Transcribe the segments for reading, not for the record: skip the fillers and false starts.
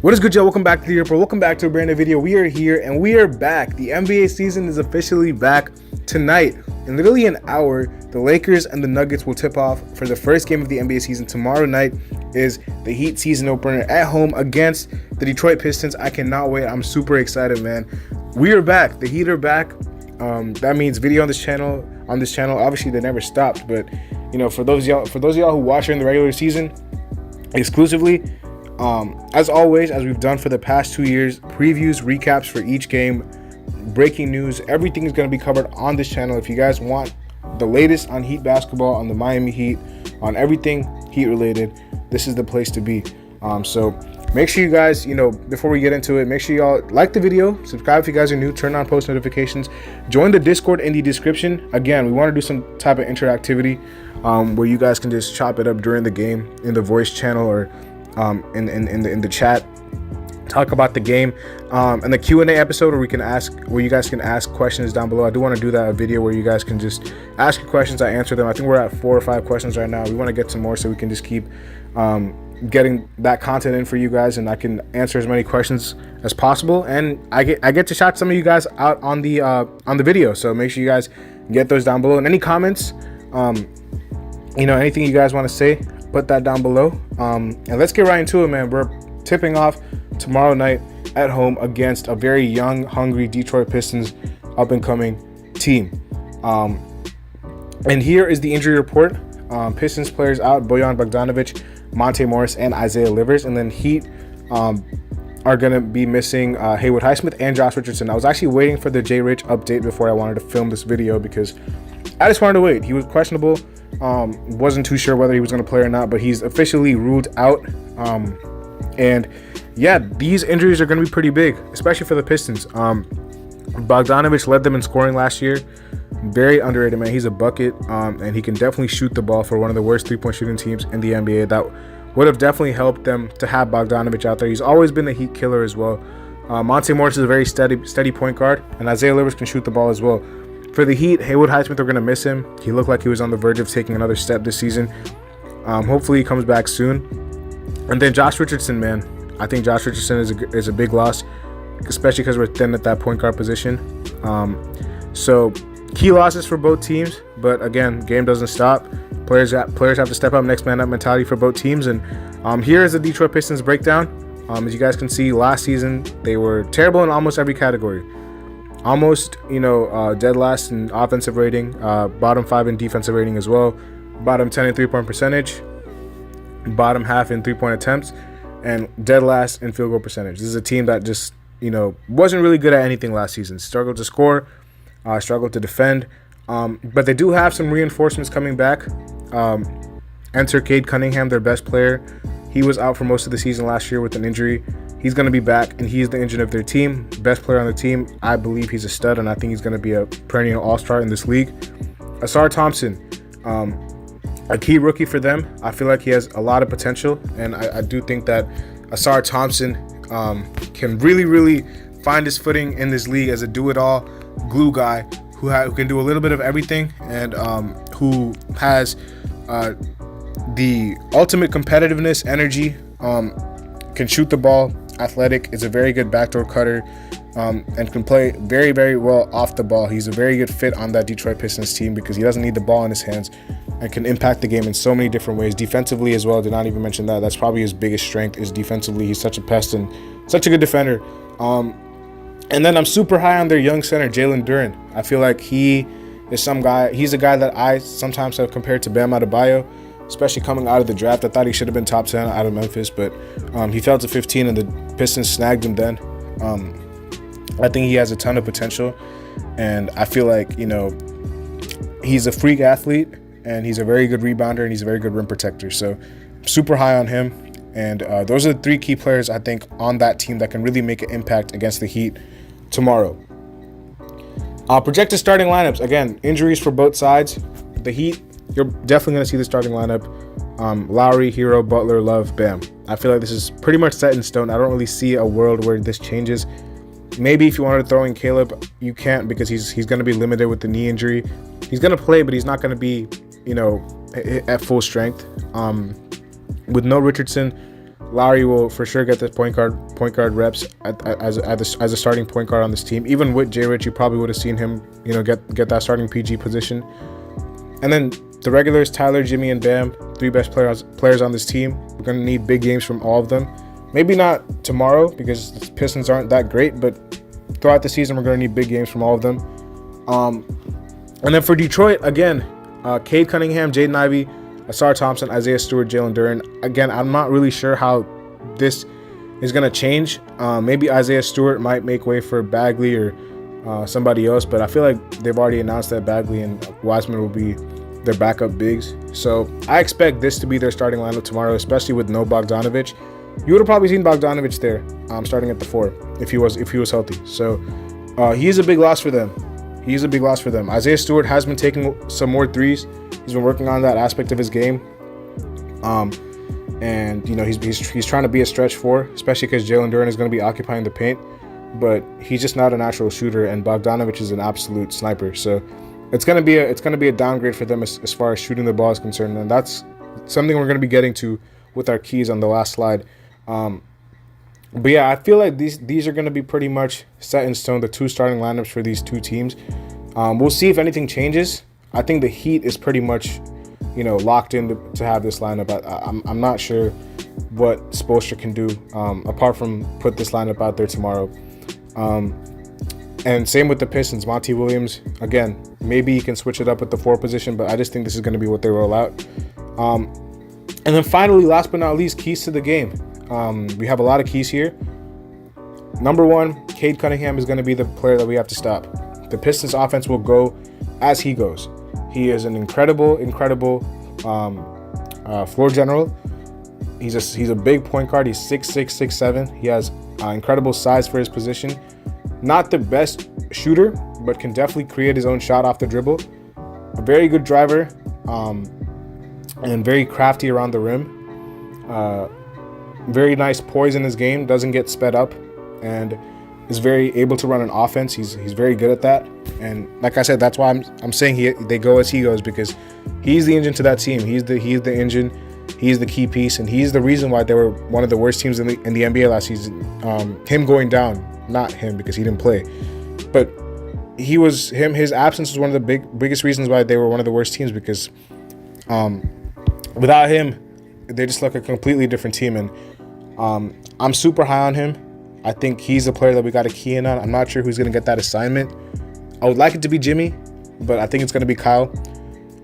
What is good, y'all? Welcome back to the Report. Welcome back to a brand new video. We are here and we are back. The NBA season is officially back tonight. In literally an hour, the Lakers and the Nuggets will tip off for the first game of the NBA season. Tomorrow night is the Heat season opener at home against the Detroit Pistons. I cannot wait. I'm super excited, man. We are back. The Heat are back. That means video on this channel. Obviously, they never stopped, but for those of y'all who watch during the regular season exclusively. As always, as we've done for the past 2 years, previews, recaps for each game, breaking news, everything is going to be covered on this channel. If you guys want the latest on Heat basketball, on the Miami Heat, on everything Heat related, this is the place to be. So make sure you guys, before we get into it, make sure y'all like the video, subscribe if you guys are new, turn on post notifications, join the Discord in the description. Again, we want to do some type of interactivity where you guys can just chop it up during the game in the voice channel or in the chat, talk about the game, and the Q&A episode where you guys can ask questions down below. I do want to do that, a video where you guys can just ask your questions, I answer them. I think we're at 4 or 5 questions right now. We want to get some more so we can just keep getting that content in for you guys, and I can answer as many questions as possible, and I get to shout some of you guys out on the video. So make sure you guys get those down below, and any comments, anything you guys want to say, put that down below. And let's get right into it, man. We're tipping off tomorrow night at home against a very young, hungry Detroit Pistons up-and-coming team. And here is the injury report. Pistons players out: Bojan Bogdanovic, Monte Morris, and Isaiah Livers. And then Heat are going to be missing Haywood Highsmith and Josh Richardson. I was actually waiting for the J. Rich update before I wanted to film this video because I just wanted to wait. He was questionable. Wasn't too sure whether he was going to play or not, but he's officially ruled out. And yeah, these injuries are going to be pretty big, especially for the Pistons. Bogdanovic led them in scoring last year. Very underrated, man. He's a bucket, and he can definitely shoot the ball for one of the worst three-point shooting teams in the NBA. That would have definitely helped them to have Bogdanovic out there. He's always been a Heat killer as well. Monte Morris is a very steady point guard, and Isaiah Livers can shoot the ball as well. For the Heat, Haywood Highsmith, we're going to miss him. He looked like he was on the verge of taking another step this season. Hopefully he comes back soon. And then Josh Richardson, man. I think Josh Richardson is a big loss, especially because we're thin at that point guard position. So key losses for both teams. But again, game doesn't stop. Players have to step up, next man up mentality for both teams. And here is the Detroit Pistons breakdown. As you guys can see, last season they were terrible in almost every category. Almost, dead last in offensive rating, bottom 5 in defensive rating as well, bottom 10 in three-point percentage, bottom half in three-point attempts, and dead last in field goal percentage. This is a team that just, wasn't really good at anything last season. Struggled to score, struggled to defend, but they do have some reinforcements coming back. Enter Cade Cunningham, their best player. He was out for most of the season last year with an injury. He's going to be back, and he's the engine of their team. Best player on the team. I believe he's a stud, and I think he's going to be a perennial all-star in this league. Asar Thompson, a key rookie for them. I feel like he has a lot of potential, and I do think that Asar Thompson can really find his footing in this league as a do-it-all glue guy who can do a little bit of everything, and who has the ultimate competitiveness, energy, can shoot the ball, athletic, is a very good backdoor cutter, and can play very well off the ball. He's a very good fit on that Detroit Pistons team because he doesn't need the ball in his hands and can impact the game in so many different ways. Defensively as well, did not even mention that. That's probably his biggest strength, is defensively. He's such a pest and such a good defender. And then I'm super high on their young center, Jalen Duren. I feel like he is he's a guy that I sometimes have compared to Bam Adebayo, especially coming out of the draft. I thought he should have been top 10 out of Memphis, but he fell to 15 and the Pistons snagged him then. I think he has a ton of potential, and I feel like, he's a freak athlete, and he's a very good rebounder, and he's a very good rim protector. So I'm super high on him, and those are the 3 key players, I think, on that team that can really make an impact against the Heat tomorrow. Projected starting lineups. Again, injuries for both sides. The Heat, you're definitely going to see the starting lineup. Lowry, Hero, Butler, Love, Bam. I feel like this is pretty much set in stone. I don't really see a world where this changes. Maybe if you wanted to throw in Caleb, you can't, because he's going to be limited with the knee injury. He's going to play, but he's not going to be, at full strength. With no Richardson, Lowry will for sure get the point guard reps as a starting point guard on this team. Even with Jay Rich, you probably would have seen him, get that starting PG position. And then the regulars, Tyler, Jimmy, and Bam, 3 best players on this team. We're gonna need big games from all of them. Maybe not tomorrow because the Pistons aren't that great, but throughout the season, we're gonna need big games from all of them. And then for Detroit, again, Cade Cunningham, Jaden Ivey, Asar Thompson, Isaiah Stewart, Jalen Duren. Again, I'm not really sure how this is going to change. Maybe Isaiah Stewart might make way for Bagley or somebody else, but I feel like they've already announced that Bagley and Wiseman will be their backup bigs. So I expect this to be their starting lineup tomorrow, especially with no Bogdanovic. You would have probably seen Bogdanovic there starting at the 4 if he was healthy. So he's a big loss for them. Isaiah Stewart has been taking some more threes. He's been working on that aspect of his game. And he's trying to be a stretch 4, especially because Jalen Duren is going to be occupying the paint. But he's just not a natural shooter, and Bogdanovic is an absolute sniper. So it's gonna be a downgrade for them as far as shooting the ball is concerned, and that's something we're gonna be getting to with our keys on the last slide. But yeah, I feel like these are gonna be pretty much set in stone, the 2 starting lineups for these 2 teams. We'll see if anything changes. I think the Heat is pretty much, locked in to have this lineup. I'm not sure what Spoelstra can do apart from put this lineup out there tomorrow. And same with the Pistons. Monty Williams, again, maybe he can switch it up at the 4 position, but I just think this is going to be what they roll out. And then finally, last but not least, keys to the game. We have a lot of keys here. Number 1, Cade Cunningham is going to be the player that we have to stop. The Pistons offense will go as he goes. He is an incredible floor general. He's a big point guard. He's 6'6", 6'7". He has incredible size for his position. Not the best shooter, but can definitely create his own shot off the dribble. A very good driver, and very crafty around the rim. Very nice poise in his game. Doesn't get sped up, and is very able to run an offense. He's very good at that. And like I said, that's why I'm saying they go as he goes, because he's the engine to that team. He's the engine. He's the key piece, and he's the reason why they were one of the worst teams in the NBA last season. Him going down, not him because he didn't play, but his absence was one of the biggest reasons why they were one of the worst teams, because without him, they just look a completely different team. And I'm super high on him. I think he's the player that we got to key in on. I'm not sure who's going to get that assignment. I would like it to be Jimmy, but I think it's going to be Kyle.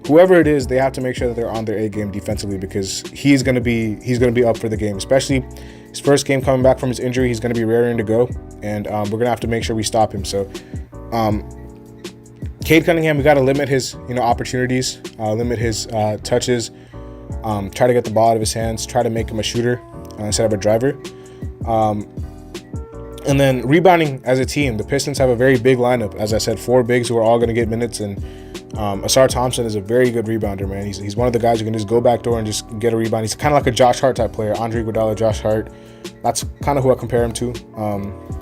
Whoever it is, they have to make sure that they're on their A game defensively, because he's going to be up for the game, especially his first game coming back from his injury. He's going to be raring to go, and we're going to have to make sure we stop him. So Cade Cunningham, we got to limit his opportunities, limit his touches, try to get the ball out of his hands, try to make him a shooter instead of a driver. And then rebounding as a team, the Pistons have a very big lineup. As I said, 4 bigs who are all going to get minutes, and Asar Thompson is a very good rebounder, man. He's one of the guys who can just go back door and just get a rebound. He's kind of like a Josh Hart type player, Andre Iguodala, Josh Hart. That's kind of who I compare him to.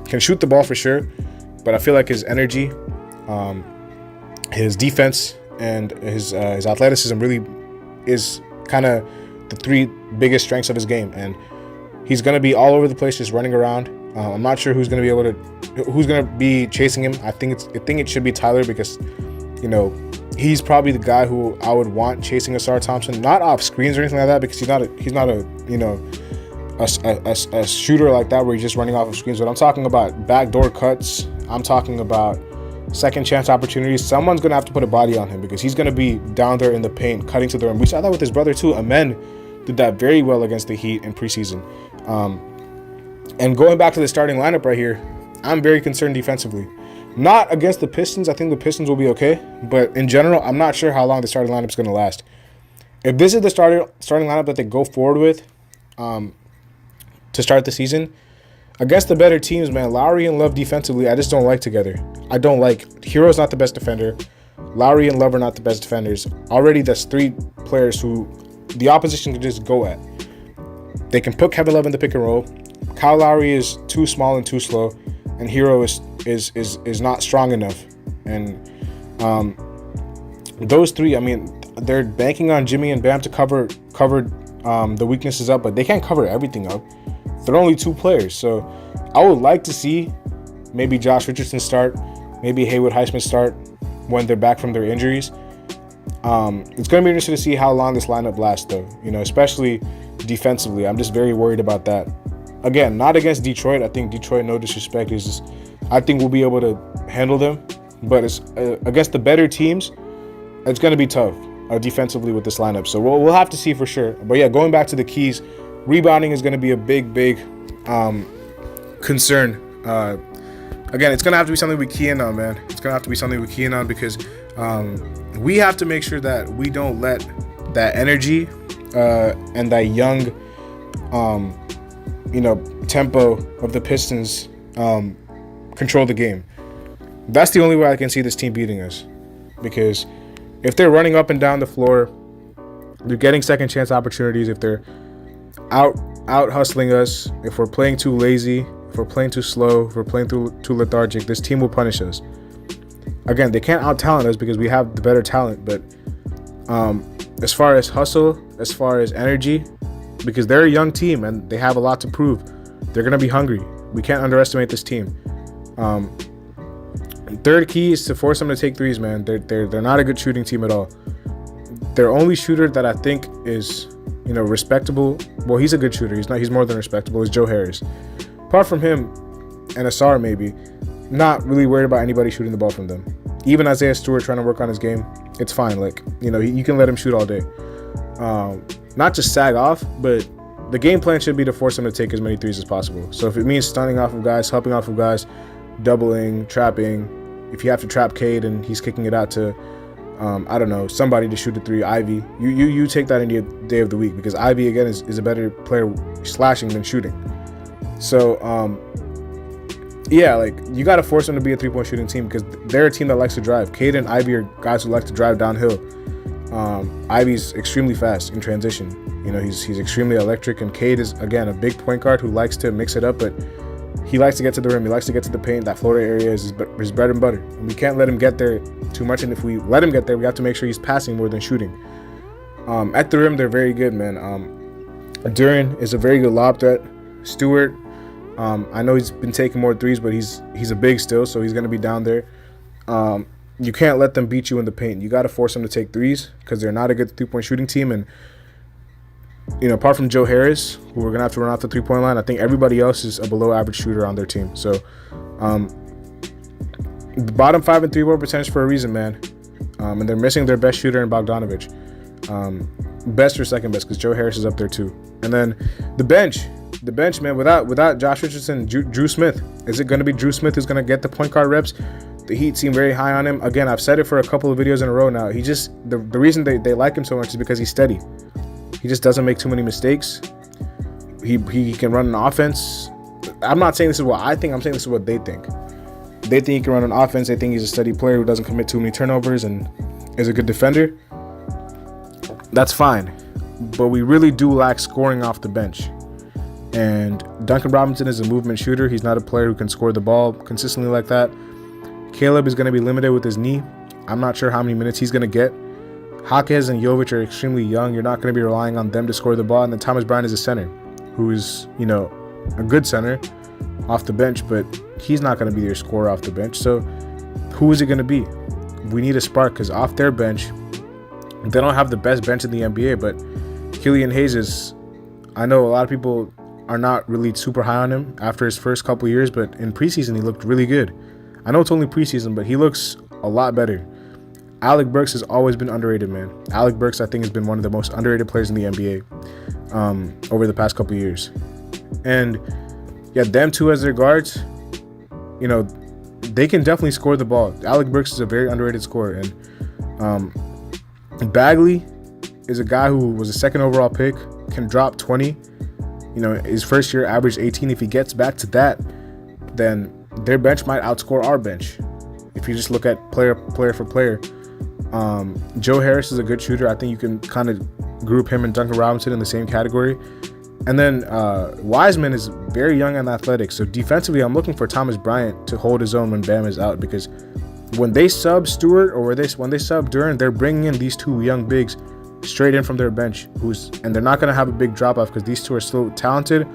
Can shoot the ball for sure, but I feel like his energy, his defense, and his athleticism really is kind of the 3 biggest strengths of his game. And he's going to be all over the place, just running around. I'm not sure who's going to be chasing him. I think it should be Tyler, because he's probably the guy who I would want chasing Asar Thompson, not off screens or anything like that, because he's not a shooter like that where he's just running off of screens. But I'm talking about backdoor cuts. I'm talking about second chance opportunities. Someone's gonna have to put a body on him, because he's gonna be down there in the paint, cutting to the rim. We saw that with his brother too. Amen did that very well against the Heat in preseason. And going back to the starting lineup right here, I'm very concerned defensively. Not against the Pistons. I think the Pistons will be okay. But in general, I'm not sure how long the starting lineup is going to last. If this is the starting lineup that they go forward with to start the season, against the better teams, man, Lowry and Love defensively, I just don't like together. I don't like. Hero's not the best defender. Lowry and Love are not the best defenders. Already, that's 3 players who the opposition can just go at. They can put Kevin Love in the pick and roll. Kyle Lowry is too small and too slow, and Hero is not strong enough. And those 3, I mean, they're banking on Jimmy and Bam to cover the weaknesses up, but they can't cover everything up. They're only 2 players, so I would like to see maybe Josh Richardson start, maybe Haywood Highsmith start when they're back from their injuries. It's going to be interesting to see how long this lineup lasts, though. Especially defensively, I'm just very worried about that. Again, not against Detroit. I think Detroit, no disrespect, I think we'll be able to handle them. But it's against the better teams, it's going to be tough defensively with this lineup. So we'll have to see for sure. But yeah, going back to the keys, rebounding is going to be a big concern. Again, it's going to have to be something we key in on, man. It's going to have to be something we key in on because we have to make sure that we don't let that energy and that young, tempo of the Pistons control the game. That's the only way I can see this team beating us. Because if they're running up and down the floor, they're getting second chance opportunities. If they're out hustling us, if we're playing too lazy, if we're playing too slow, if we're playing too lethargic, this team will punish us. Again, they can't out-talent us because we have the better talent, but as far as hustle, as far as energy, because they're a young team and they have a lot to prove, they're going to be hungry. We can't underestimate this team. Third key is to force them to take threes, man. They're not a good shooting team at all. Their only shooter that I think is, respectable, well, he's a good shooter. He's more than respectable, is Joe Harris. Apart from him and Asar maybe, not really worried about anybody shooting the ball from them. Even Isaiah Stewart trying to work on his game, it's fine. You can let him shoot all day. Not just sag off, but the game plan should be to force him to take as many threes as possible. So if it means stunning off of guys, helping off of guys, doubling, trapping, if you have to trap Cade and he's kicking it out to, somebody to shoot a 3, Ivy, you take that any day of the week because Ivy, again, is a better player slashing than shooting. So, you got to force them to be a 3-point shooting team because they're a team that likes to drive. Cade and Ivy are guys who like to drive downhill. Ivy's extremely fast in transition. He's extremely electric, and Cade is, again, a big point guard who likes to mix it up, but he likes to get to the rim. He likes to get to the paint. That floater area is his bread and butter. And we can't let him get there too much, and if we let him get there, we have to make sure he's passing more than shooting. At the rim, they're very good, man. Duran is a very good lob threat. Stewart, I know he's been taking more threes, but he's a big still, so he's going to be down there. You can't let them beat you in the paint. You got to force them to take threes because they're not a good 3-point shooting team. And, apart from Joe Harris, who we're going to have to run off the 3-point line, I think everybody else is a below-average shooter on their team. So, the bottom 5 in 3-point percentage for a reason, man. And they're missing their best shooter in Bogdanovich. Best or second best because Joe Harris is up there too. And then the bench, man, without Josh Richardson, Drew Smith. Is it going to be Drew Smith who's going to get the point guard reps? The Heat seem very high on him. Again, I've said it for a couple of videos in a row now. The reason they like him so much is because he's steady. He just doesn't make too many mistakes. He can run an offense. I'm not saying this is what I think. I'm saying this is what they think. They think he can run an offense. They think he's a steady player who doesn't commit too many turnovers and is a good defender. That's fine. But we really do lack scoring off the bench. And Duncan Robinson is a movement shooter. He's not a player who can score the ball consistently like that. Caleb is going to be limited with his knee. I'm not sure how many minutes he's going to get. Jaquez and Jovic are extremely young. You're not going to be relying on them to score the ball. And then Thomas Bryant is a center who is, a good center off the bench, but he's not going to be your scorer off the bench. So who is it going to be? We need a spark because off their bench, they don't have the best bench in the NBA, but Killian Hayes is, I know a lot of people are not really super high on him after his first couple years, but in preseason he looked really good. I know it's only preseason, but he looks a lot better. Alec Burks has always been underrated, man. Alec Burks, I think, has been one of the most underrated players in the NBA over the past couple years. And, yeah, them two as their guards, they can definitely score the ball. Alec Burks is a very underrated scorer. And Bagley is a guy who was a second overall pick, can drop 20. His first year averaged 18. If he gets back to that, then their bench might outscore our bench. If you just look at player for player. Joe Harris is a good shooter. I think you can kind of group him and Duncan Robinson in the same category. And then Wiseman is very young and athletic. So defensively, I'm looking for Thomas Bryant to hold his own when Bam is out, because when they sub Stewart or when they sub Duran, they're bringing in these two young bigs straight in from their bench, and they're not going to have a big drop off because these two are still talented.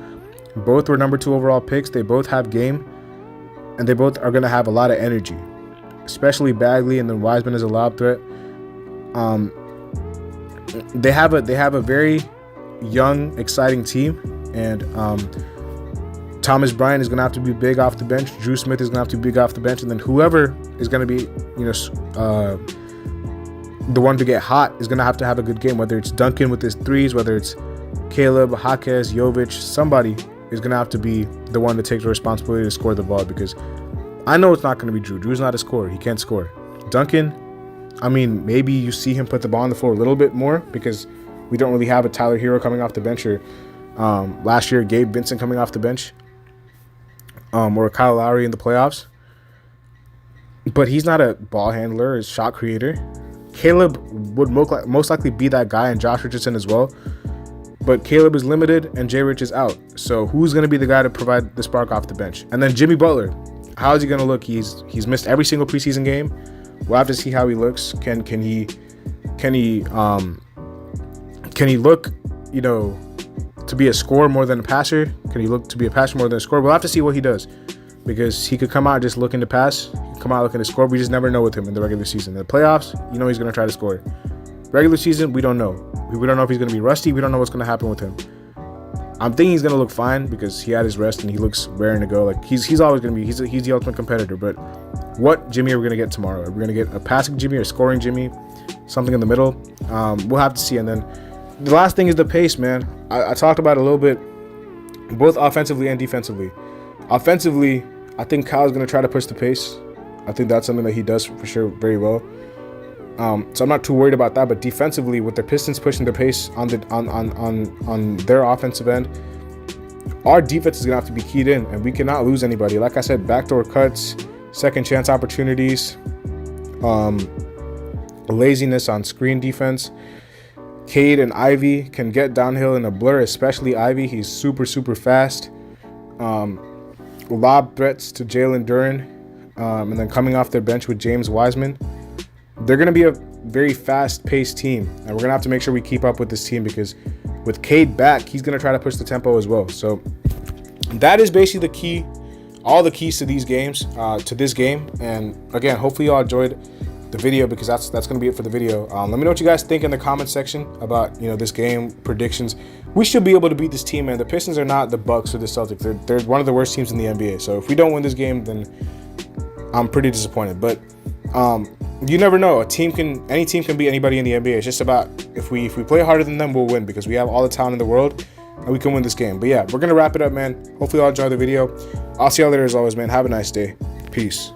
Both were number 2 overall picks. They both have game, and they both are going to have a lot of energy, especially Bagley, and then Wiseman is a lob threat. They have a very young, exciting team, and Thomas Bryant is going to have to be big off the bench. Drew Smith is going to have to be big off the bench, and then whoever is going to be, the one to get hot is going to have a good game. Whether it's Duncan with his threes, whether it's Caleb, Jaquez, Jovic, somebody is going to have to be the one to take the responsibility to score the ball, because I know it's not going to be Drew. Drew's not a scorer. He can't score. Duncan, I mean, maybe you see him put the ball on the floor a little bit more because we don't really have a Tyler Hero coming off the bench, or last year Gabe Vincent coming off the bench, or Kyle Lowry in the playoffs. But he's not a ball handler, a shot creator. Caleb would most likely be that guy, and Josh Richardson as well. But Caleb is limited and Jay Rich is out. So who's going to be the guy to provide the spark off the bench? And then Jimmy Butler, how is he going to look? He's missed every single preseason game. We'll have to see how he looks. Can he look, to be a scorer more than a passer? Can he look to be a passer more than a scorer? We'll have to see what he does, because he could come out just looking to pass, come out looking to score. We just never know with him in the regular season. In the playoffs, he's going to try to score. Regular season, we don't know. We don't know if he's going to be rusty. We don't know what's going to happen with him. I'm thinking he's going to look fine because he had his rest and he looks raring to go. Like he's always going to be. He's the ultimate competitor. But what Jimmy are we going to get tomorrow? Are we going to get a passing Jimmy or scoring Jimmy? Something in the middle? We'll have to see. And then the last thing is the pace, man. I talked about it a little bit, both offensively and defensively. Offensively, I think Kyle's going to try to push the pace. I think that's something that he does for sure very well. So I'm not too worried about that. But defensively, with the Pistons pushing the pace on their offensive end, our defense is gonna have to be keyed in, and we cannot lose anybody. Like I said, backdoor cuts, second chance opportunities, laziness on screen defense. Cade and Ivy can get downhill in a blur, especially Ivy. He's super fast. Lob threats to Jalen Duren, and then coming off their bench with James Wiseman. They're going to be a very fast-paced team, and we're going to have to make sure we keep up with this team, because with Cade back, he's going to try to push the tempo as well. So that is basically the key, all the keys to these games, to this game. And again, hopefully y'all enjoyed the video, because that's going to be it for the video. Let me know what you guys think in the comment section about this game, predictions. We should be able to beat this team, man. The Pistons are not the Bucks or the Celtics. They're one of the worst teams in the NBA. So if we don't win this game, then I'm pretty disappointed. But you never know. Any team can beat anybody in the NBA. It's just about if we play harder than them, we'll win, because we have all the talent in the world and we can win this game. But yeah, we're gonna wrap it up, man. Hopefully y'all enjoy the video. I'll see y'all later as always, man. Have a nice day. Peace.